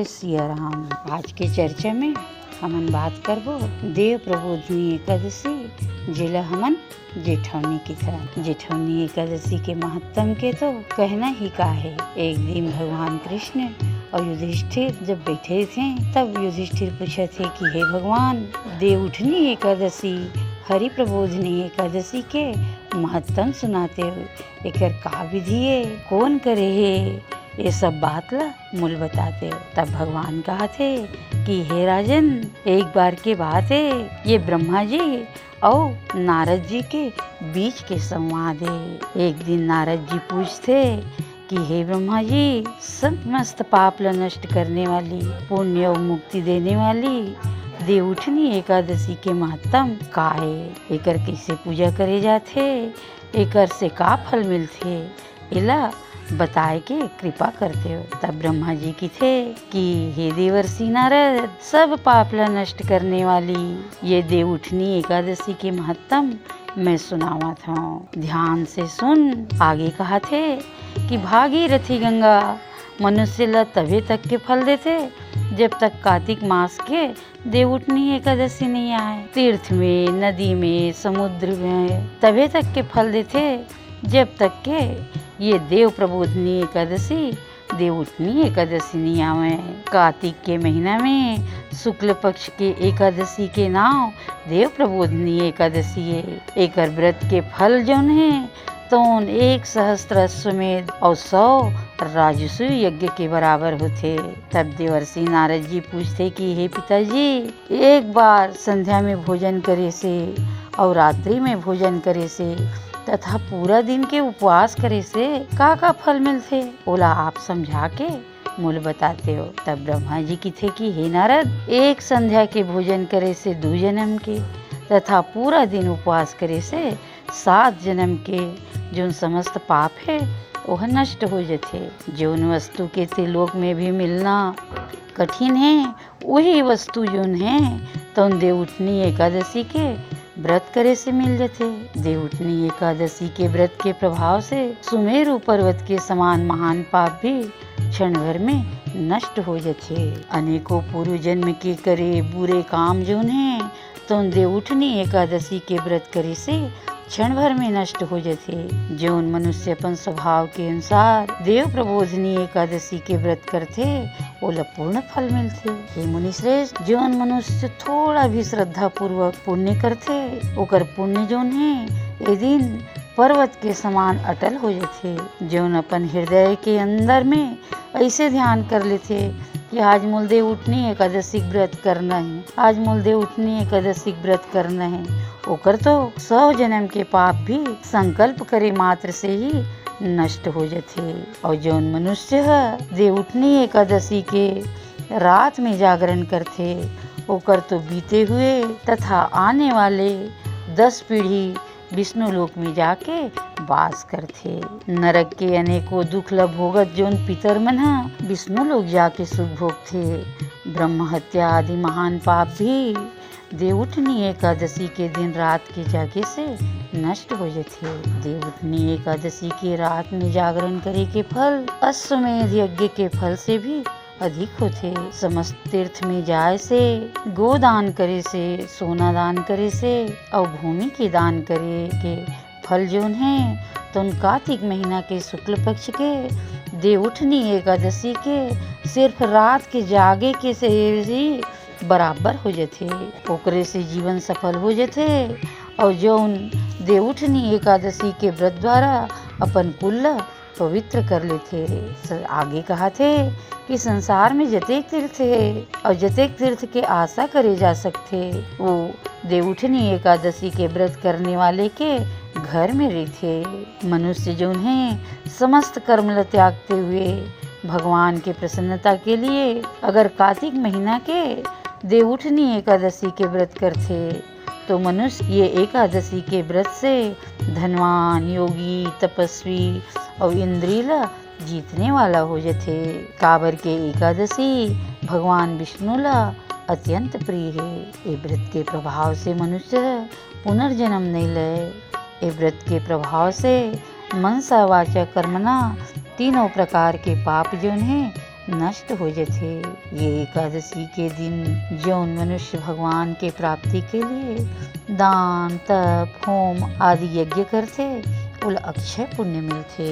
सिया राम। आज के चर्चा में हमन बात करबो देव प्रबोधिनी एकादशी जिला हमन जेठौनी की तरह। जेठौनी एकादशी के महत्व के तो कहना ही का है। एक दिन भगवान कृष्ण और युधिष्ठिर जब बैठे थे तब युधिष्ठिर पूछे थे कि हे भगवान, देवउठनी एकादशी हरि प्रबोधिनी एकादशी के महत्व सुनाते हो, एकर का विधि है, कौन करे है, ये सब बात ला मूल बताते हो। तब भगवान कहा थे कि हे राजन, एक बार के बात है, ये ब्रह्मा जी और नारद जी के बीच के संवाद है। एक दिन नारद जी पूछते कि हे ब्रह्मा जी, समस्त पाप ला नष्ट करने वाली, पुण्य और मुक्ति देने वाली देवउठनी एकादशी के महत्व का है, एकर कैसे पूजा करे जाथे, एकर से का फल मिलथे, इला बताए के कृपा करते हो। तब ब्रह्मा जी की थे कि हे देवर्षि नारद, सब पाप ला नष्ट करने वाली ये देवउठनी एकादशी के महत्व मैं सुनावत हूँ, ध्यान से सुन। आगे कहा थे कि भागीरथी गंगा मनुष्य ला तभी तक के फल देते जब तक कार्तिक मास के देवउठनी एकादशी नहीं आए। तीर्थ में, नदी में, समुद्र में तभी तक के फल देते जब तक के ये देव प्रबोधिनी एकादशी देवउठनी एकादशी नहीं आवे। कार्तिक के महीना में शुक्ल पक्ष के एकादशी के नाम देव प्रबोधिनी एकादशी है। एकर व्रत के फल जौन है तो 1 सहस्त्र अश्वमेध और 100 राजसूय यज्ञ के बराबर होते। तब देवर्षि नारद जी पूछते कि हे पिताजी, एक बार संध्या में भोजन करे से और रात्रि में भोजन करे से तथा पूरा दिन के उपवास करे से का फल मिलते, ओला आप समझा के मूल बताते हो। तब ब्रह्मा जी की थे कि हे नारद, एक संध्या के भोजन करे से 2 जन्म के तथा पूरा दिन उपवास करे से 7 जन्म के जो समस्त पाप है वह नष्ट हो जाते। जौन वस्तु के त्रिलोक में भी मिलना कठिन है, वही वस्तु जौन है तो देवउठनी एकादशी के व्रत करे से मिल जाते। देवउठनी एकादशी के व्रत के प्रभाव से सुमेरु पर्वत के समान महान पाप भी क्षण भर में नष्ट हो जाते। अनेकों पूर्व जन्म के करे बुरे काम जौन है तो देवउठनी एकादशी के व्रत करे से क्षण भर में नष्ट हो जाते। जौन मनुष्य अपन स्वभाव के अनुसार देव प्रबोधिनी एकादशी के व्रत करते ओला पूर्ण फल मिलते। हे मुनि श्रेष्ठ, जौन मनुष्य थोड़ा भी श्रद्धा पूर्वक पुण्य करते ओकर पुण्य जौन है ए दिन पर्वत के समान अटल हो जाते। जौन अपन हृदय के अंदर में ऐसे ध्यान कर लेते कि आज मूल देवउठनी एकादशी व्रत करना है, आज मूल देवउठनी एकादशी व्रत करना है, ओकर तो 100 जन्म के पाप भी संकल्प करे मात्र से ही नष्ट हो जाते। और जौन मनुष्य देवउठनी एकादशी के रात में जागरण करते ओकर तो बीते हुए तथा आने वाले 10 पीढ़ी विष्णु लोक में जाके वास करते। नरक के अनेकों दुख ला भोगत जौन पितर मन विष्णु लोक जाके सुख भोगते। ब्रह्म हत्या आदि महान पाप भी देवउठनी एकादशी के दिन रात के जागे से नष्ट हो जाते। देवउठनी एकादशी के रात में जागरण करे के फल अश्वमेध यज्ञ के फल से भी अधिक होते। समस्त तीर्थ में जाए से, गोदान करे से, सोना दान करे से और भूमि के दान करे के फल जौन है तो कार्तिक महीना के शुक्ल पक्ष के देवउठनी एकादशी के सिर्फ रात के जागे के से ही बराबर हो जाते। ओकरे से जीवन सफल हो जाते और जौन देवउठनी एकादशी के व्रत द्वारा अपन कुल पवित्र कर लेते। आगे कहा थे कि संसार में जतेक तीर्थ है और जतेक तीर्थ के आशा करे जा सकते वो देवउठनी एकादशी के व्रत करने वाले के घर में रहते। मनुष्य जौन है समस्त कर्म ला त्यागते हुए भगवान के प्रसन्नता के लिए अगर कार्तिक महीना के देवउठनी एकादशी के व्रत करते तो मनुष्य ये एकादशी के व्रत से धनवान, योगी, तपस्वी और इंद्रिय ला जीतने वाला हो जाते। काबर के एकादशी भगवान विष्णु ला अत्यंत प्रिय है। ये व्रत के प्रभाव से मनुष्य पुनर्जन्म नहीं ले। ये व्रत के प्रभाव से मनसा वाचा कर्मना तीनों प्रकार के पाप जौन है नष्ट हो जाते। ये एकादशी के दिन जौन मनुष्य भगवान के प्राप्ति के लिए दान तप होम आदि यज्ञ करते उला अक्षय पुण्य मिलते।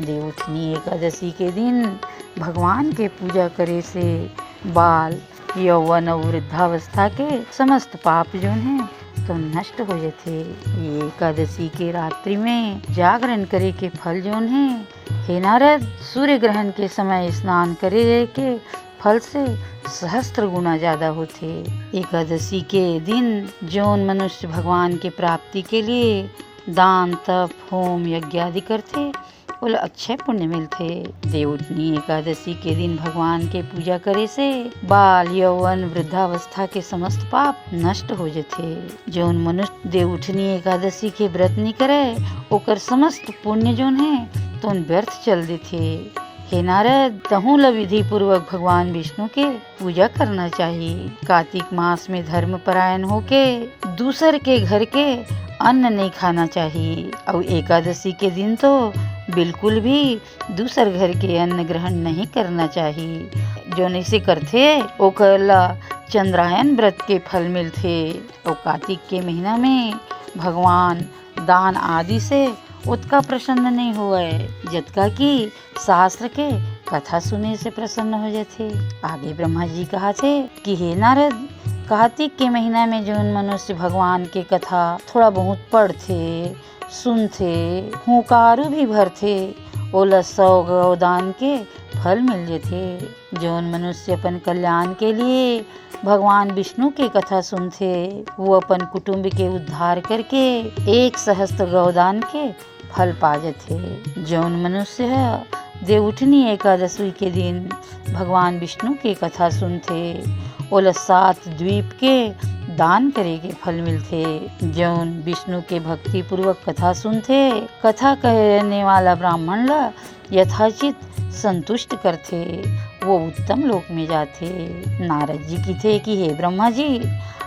देवउठनी एकादशी के दिन भगवान के पूजा करे से बाल यौवन और वृद्धावस्था के समस्त पाप जो हैं तो नष्ट हो जाते। ये एकादशी के रात्रि में जागरण करे के फल जोन है हे नारद, सूर्य ग्रहण के समय स्नान करे के फल से सहस्त्र गुना ज्यादा होते। एकादशी के दिन जौन मनुष्य भगवान के प्राप्ति के लिए दान तप होम यज्ञ आदि करते उल अक्षय पुण्य मिलते। देवउठनी एकादशी के दिन भगवान के पूजा करे से बाल यौवन वृद्धावस्था के समस्त पाप नष्ट हो जाते। जौन मनुष्य देवउठनी एकादशी के व्रत नहीं करे ओकर समस्त पुण्य जोन है तो व्यर्थ चल देते। हे नारद, तहु ल विधि पूर्वक भगवान विष्णु के पूजा करना चाहिए। कार्तिक मास में धर्म परायण होके दूसर के घर के अन्न नहीं खाना चाहिए और एकादशी के दिन तो बिल्कुल भी दूसर घर के अन्न ग्रहण नहीं करना चाहिए। जो नहीं से करते ओकरला चंद्रायन व्रत के फल मिलते। और कार्तिक के महीना में भगवान दान आदि से उतना प्रसन्न नहीं हुआ है जतका कि शास्त्र के कथा सुने से प्रसन्न हो जाते। आगे ब्रह्मा जी कहा थे कि हे नारद, कार्तिक के महीना में जो मनुष्य भगवान के कथा थोड़ा बहुत पढ़ते सुनते हुकारू भी भरते ओला 100 गौदान के फल मिल जाते। जौन मनुष्य अपन कल्याण के लिए भगवान विष्णु के कथा सुनते वो अपन कुटुंब के उद्धार करके 1 सहस्त्र गौदान के फल पा जाते। जौन मनुष्य है देवउठनी एकादशी के दिन भगवान विष्णु के कथा सुनते ओला 7 द्वीप के दान करे के फल मिलते। जौन विष्णु के भक्ति पूर्वक कथा सुनते कथा कहने वाला ब्राह्मण ला यथाचित संतुष्ट करते वो उत्तम लोक में जाते। नारद जी की थे कि हे ब्रह्मा जी,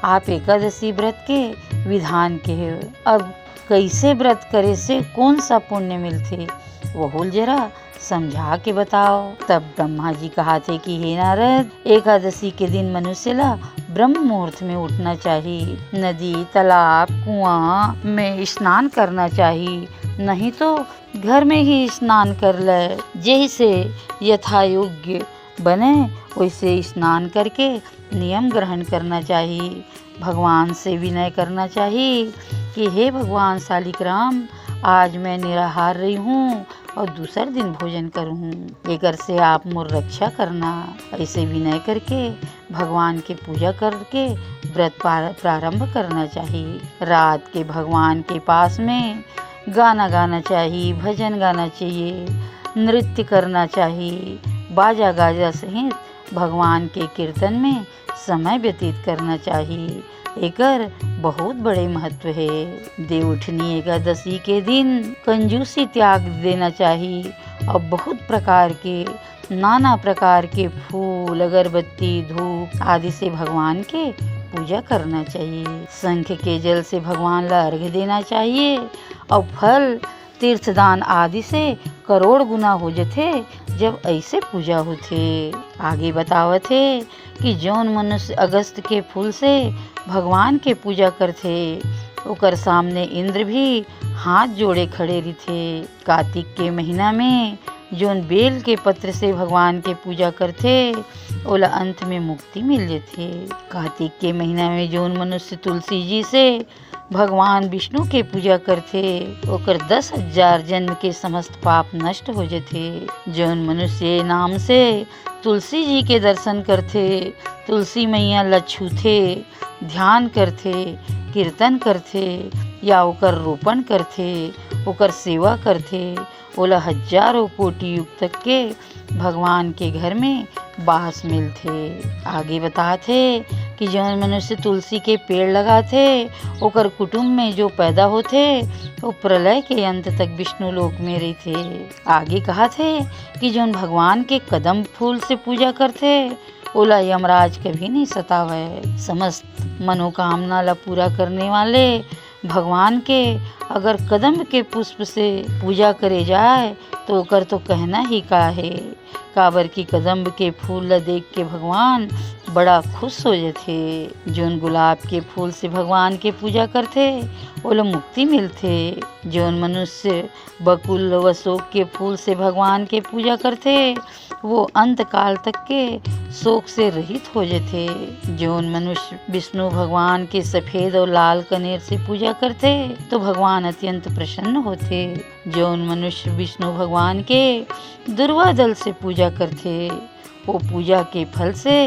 आप एकादशी व्रत के विधान के है, अब कैसे व्रत करे से कौन सा पुण्य मिलते वो होल जरा समझा के बताओ। तब ब्रह्मा जी कहा थे कि हे नारद, एकादशी के दिन मनुष्य ला ब्रह्म मुहूर्त में उठना चाहिए, नदी तालाब कुआं में स्नान करना चाहिए, नहीं तो घर में ही स्नान कर ले। जैसे यथा योग्य बने वैसे स्नान करके नियम ग्रहण करना चाहिए। भगवान से विनय करना चाहिए कि हे भगवान शालिग्राम, आज मैं निराहार रही हूँ और दूसर दिन भोजन करूँ, एकर से आप मोर रक्षा करना। ऐसे विनय करके भगवान के पूजा करके व्रत प्रारंभ करना चाहिए। रात के भगवान के पास में गाना गाना चाहिए, भजन गाना चाहिए, नृत्य करना चाहिए, बाजा गाजा सहित भगवान के कीर्तन में समय व्यतीत करना चाहिए। एकर बहुत बड़े महत्व है। देवउठनी एकादशी के दिन कंजूसी त्याग देना चाहिए और बहुत प्रकार के नाना प्रकार के फूल अगरबत्ती धूप आदि से भगवान के पूजा करना चाहिए। शंख के जल से भगवान ला अर्घ्य देना चाहिए और फल तीर्थदान आदि से करोड़ गुना हो जाते जब ऐसे पूजा होते। आगे बतावत है कि जौन मनुष्य अगस्त के फूल से भगवान के पूजा करते ओकर सामने इंद्र भी हाथ जोड़े खड़े रहते। कार्तिक के महीना में जौन बेल के पत्र से भगवान के पूजा करते ओला अंत में मुक्ति मिल जाते। कार्तिक के महीना में जौन मनुष्य तुलसी जी से भगवान विष्णु के पूजा करते ओकर 10,000 जन्म के समस्त पाप नष्ट हो जाते। जौन मनुष्य नाम से तुलसी जी के दर्शन करते, तुलसी मैया ला छूते, ध्यान करते, कीर्तन करते या ओकर रोपण करते, ओकर सेवा करते, ओला हजारों कोटि युग तक के भगवान के घर में बास मिलते। आगे बताते कि जौन मनुष्य तुलसी के पेड़ लगाते ओकर कुटुंब में जो पैदा होते वो प्रलय के अंत तक विष्णु लोक में रहते। आगे कहा थे कि जौन भगवान के कदम फूल से पूजा करते ओला यमराज कभी नहीं सतावे। समस्त मनोकामना ला पूरा करने वाले भगवान के अगर कदम्ब के पुष्प से पूजा करे जाए तो ओकर तो कहना ही का है। काबर की कदम्ब के फूल ला देख के भगवान बड़ा खुश हो जाथे। जोन गुलाब के फूल से भगवान के पूजा करथे ओला मुक्ति मिलथे। जोन मनुष्य बकुल व अशोक के फूल से भगवान के पूजा करथे वो अंत काल तक के शोक से रहित हो जाथे। जोन मनुष्य विष्णु भगवान के सफेद और लाल कनेर से पूजा करथे तो भगवान अत्यंत प्रसन्न होथे। जोन मनुष्य विष्णु भगवान के दुर्वा दल से पूजा करथे वो पूजा के फल से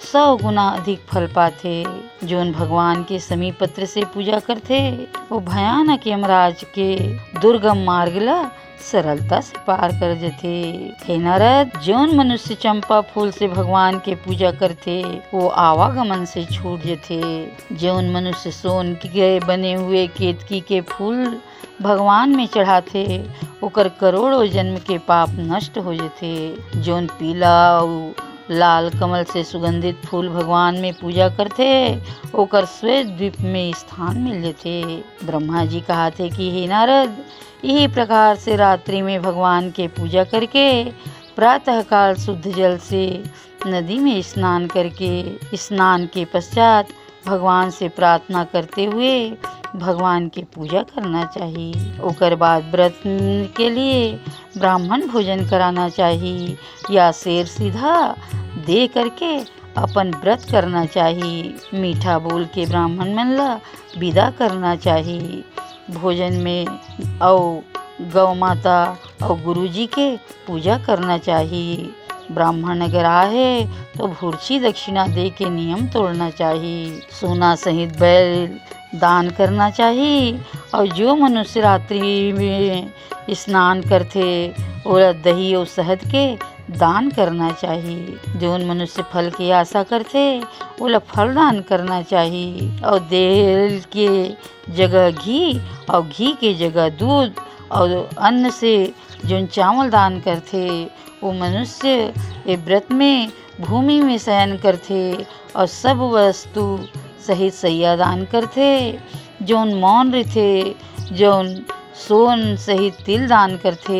100 गुना अधिक फल पाथे। जोन भगवान के समीप पत्र से पूजा करथे वो भयानक यमराज के दुर्गम मार्ग ला सरलता से पार कर जथे। हे नारद, जोन मनुष्य चंपा फूल से भगवान के पूजा करथे वो आवागमन से छूट जथे। जोन मनुष्य सोन के बने हुए केतकी के फूल भगवान में चढ़ाथे ओकर करोड़ों जन्म के पाप नष्ट हो जथे। जोन पीला और लाल कमल से सुगंधित फूल भगवान में पूजा करथे ओकर श्वेत द्वीप में स्थान मिल जथे। ब्रह्मा जी कहते कि हे नारद, यही प्रकार से रात्रि में भगवान के पूजा करके प्रातः काल शुद्ध जल से नदी में स्नान करके स्नान के पश्चात भगवान से प्रार्थना करते हुए भगवान की पूजा करना चाहिए। ओकर बाद व्रत के लिए ब्राह्मण भोजन कराना चाहिए या शेर सीधा दे करके अपन व्रत करना चाहिए। मीठा बोल के ब्राह्मण मन ला विदा करना चाहिए। भोजन में गौ माता और गुरुजी के पूजा करना चाहिए। ब्राह्मण अगर आए तो भूर्ची दक्षिणा दे के नियम तोड़ना चाहिए। सोना सहित बैल दान करना चाहिए और जो मनुष्य रात्रि में स्नान करते और दही और शहद के दान करना चाहिए। जो मनुष्य फल की आशा करते ओला फल दान करना चाहिए और तेल के जगह घी और घी के जगह दूध और अन्न से जो चावल दान करते वो मनुष्य ये व्रत में भूमि में शयन करते और सब वस्तु सहित सैया दान करते। जोन मौन रहते जोन सोन सहित तिल दान करते।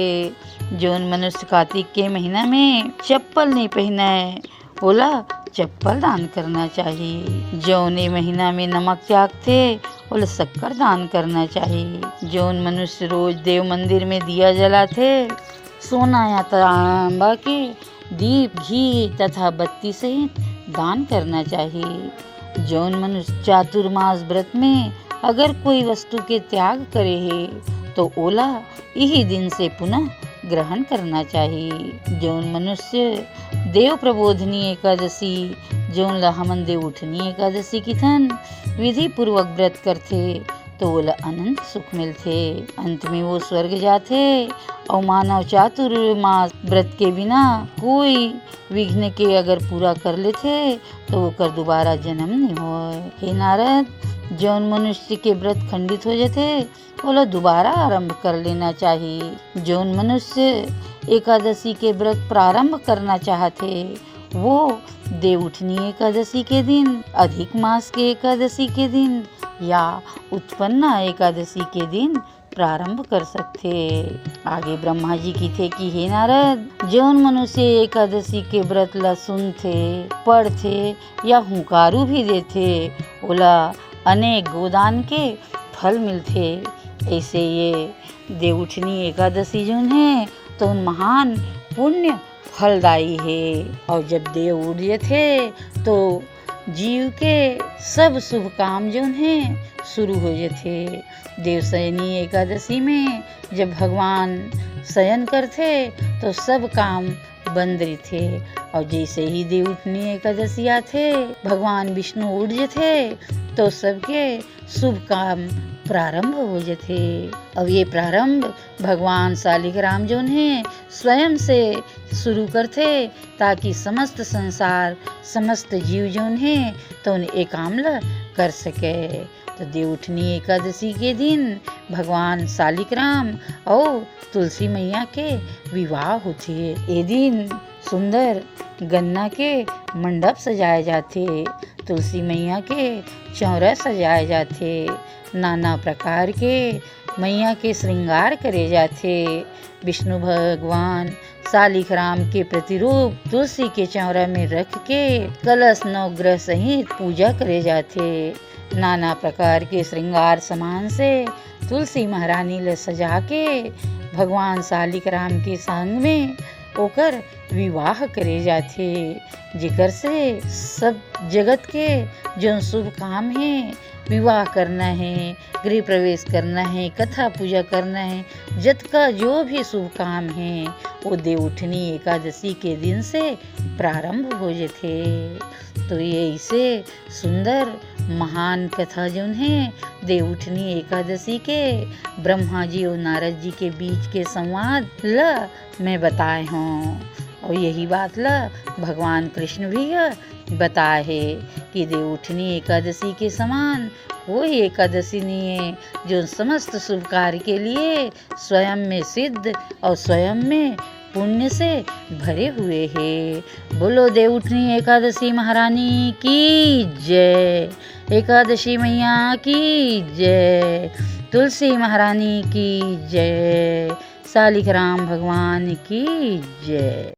जोन मनुष्य कार्तिक के महीना में चप्पल नहीं पहने ओला चप्पल दान करना चाहिए। जौन ये महीना में नमक त्यागते ओला शक्कर दान करना चाहिए। जौन मनुष्य रोज देव मंदिर में दिया जलाते सोना या तांबा के दीप घी तथा बत्ती सहित दान करना चाहिए। जौन मनुष्य चातुर्मास व्रत में अगर कोई वस्तु के त्याग करे है तो ओला यही दिन से पुनः ग्रहण करना चाहिए। जौन मनुष्य देव प्रबोधनी एकादशी जौन ला हमन देव उठनी एकादशी की थन विधि पूर्वक व्रत करथे तो ओला अनंत सुख मिलथे। अंत में वो स्वर्ग जाथे और मानव चातुर्मास व्रत के बिना कोई विघ्न के अगर पूरा कर लेथे तो ओकर दोबारा जन्म नहीं होय। हे नारद, जौन मनुष्य के व्रत खंडित हो जाथे ओला दोबारा आरंभ कर लेना चाहिए। जौन मनुष्य एकादशी के व्रत प्रारंभ करना चाहते वो देव उठनी एकादशी के दिन, अधिक मास के एकादशी के दिन या उत्पन्ना एकादशी के दिन प्रारंभ कर सकते। आगे ब्रह्मा जी की थे कि हे नारद, जौन मनुष्य एकादशी के व्रत ला सुनथे पढ़थे या हुंकारू भी देथे ओला अनेक गोदान के फल मिलथे। ऐसे ये देवउठनी एकादशी जोन है तो उन महान पुण्य फलदायी है। और जब देव उठ जाते तो जीव के सब शुभ काम जोन है शुरू हो जाते। देवशयनी एकादशी में जब भगवान शयन करते तो सब काम बंद रहते और जैसे ही देव उठनी एकादशी आते भगवान विष्णु उठ जाते तो सबके शुभ काम प्रारंभ हो जाते। अब ये प्रारंभ भगवान शालिग्राम जोन है स्वयं से शुरू करते ताकि समस्त संसार समस्त जीव जोन है तो उन्हें एक कामला कर सके। तो देवउठनी एकादशी के दिन भगवान शालिग्राम और तुलसी मैया के विवाह होते। ये दिन सुंदर गन्ना के मंडप सजाए जाते, तुलसी मैया के चौरा सजाए जाते, नाना प्रकार के मैया के श्रृंगार करे जाथे। विष्णु भगवान शालिक राम के प्रतिरूप तुलसी के चौरा में रख के कलश नवग्रह सहित पूजा करे जाथे। नाना प्रकार के श्रृंगार सामान से तुलसी महारानी ले सजा के भगवान शालिक राम के संग में ओकर विवाह करे जाथे। जेकर से सब जगत के जो शुभ काम है, विवाह करना है, गृह प्रवेश करना है, कथा पूजा करना है, जत का जो भी शुभ काम है वो देवउठनी एकादशी के दिन से प्रारंभ हो जाते। तो ये ऐसे सुंदर महान कथा जोन है देवउठनी एकादशी के ब्रह्मा जी और नारद जी के बीच के संवाद ला मैं बताए हूँ। और यही बात ला भगवान कृष्ण भी बताए है कि देवउठनी एकादशी के समान वही एकादशी नहीं है जो समस्त शुभ कार्य के लिए स्वयं में सिद्ध और स्वयं में पुण्य से भरे हुए हैं। बोलो देवउठनी एकादशी महारानी की जय, एकादशी मैया की जय, तुलसी महारानी की जय, शालिक राम भगवान की जय।